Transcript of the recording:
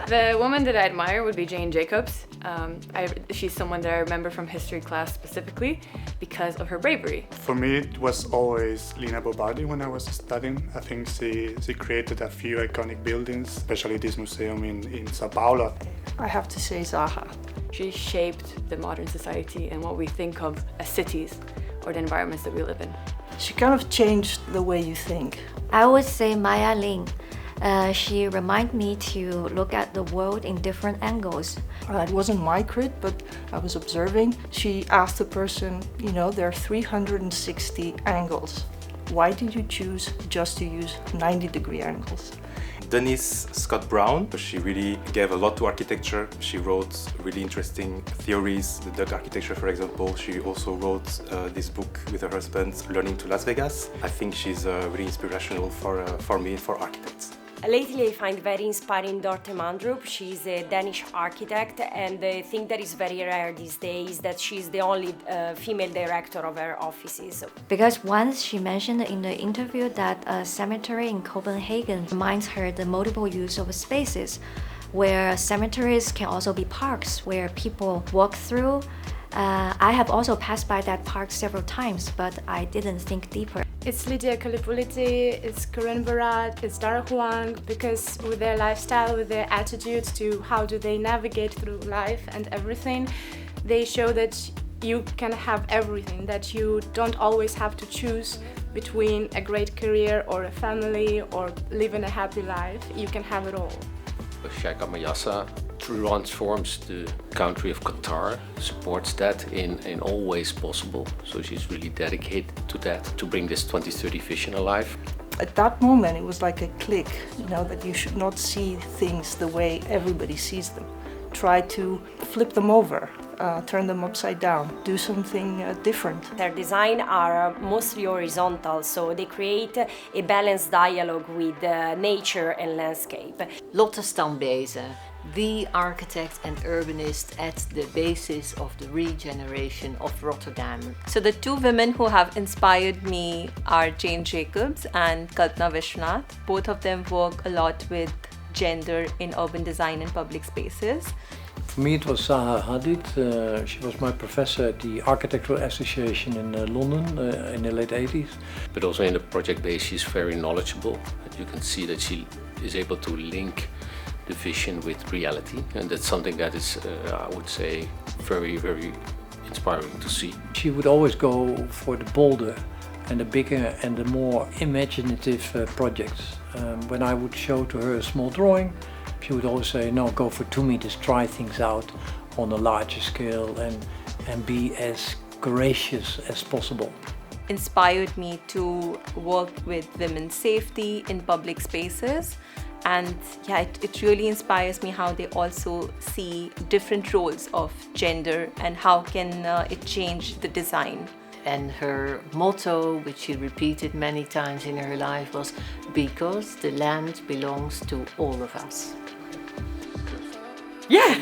The woman that I admire would be Jane Jacobs. She's someone that I remember from history class specifically because of her bravery. For me, it was always Lina Bo Bardi when I was studying. I think she created a few iconic buildings, especially this museum in Sao Paulo. I have to say Zaha. She shaped the modern society and what we think of as cities or the environments that we live in. She kind of changed the way you think. I would say Maya Ling. She reminded me to look at the world in different angles. It wasn't my crit, but I was observing. She asked the person, there are 360 angles. Why did you choose just to use 90-degree angles? Denise Scott Brown, she really gave a lot to architecture. She wrote really interesting theories, the Dutch architecture, for example. She also wrote this book with her husband, Learning to Las Vegas. I think she's really inspirational for me and for architects. Lately I find very inspiring Dorte Mandrup. She's a Danish architect, and the thing that is very rare these days that she's the only female director of her offices. Because once she mentioned in the interview that a cemetery in Copenhagen reminds her the multiple use of spaces, where cemeteries can also be parks where people walk through. I have also passed by that park several times, but I didn't think deeper. It's Lydia Kalipuliti, it's Corinne Barat, it's Dara Huang, because with their lifestyle, with their attitude to how do they navigate through life and everything, they show that you can have everything, that you don't always have to choose between a great career or a family or living a happy life. You can have it all. Sheikha Mayassa transforms the country of Qatar, supports that in all ways possible. So she's really dedicated to that, to bring this 2030 vision alive. At that moment, it was like a click, that you should not see things the way everybody sees them. Try to flip them over, turn them upside down, do something different. Their design are mostly horizontal, so they create a balanced dialogue with nature and landscape. Lotte Stambezen, the architect and urbanist at the basis of the regeneration of Rotterdam. So the two women who have inspired me are Jane Jacobs and Kalpana Vishwanath. Both of them work a lot with gender in urban design and public spaces. For me it was Zaha Hadid. She was my professor at the Architectural Association in London in the late 80s. But also in the project base she's very knowledgeable. You can see that she is able to link the vision with reality, and that's something that is, I would say, very, very inspiring to see. She would always go for the bolder and the bigger and the more imaginative projects. When I would show to her a small drawing, she would always say, no, go for 2 meters, try things out on a larger scale and be as courageous as possible. Inspired me to work with women's safety in public spaces. And it really inspires me how they also see different roles of gender and how can it change the design. And her motto, which she repeated many times in her life, was because the land belongs to all of us. Yeah!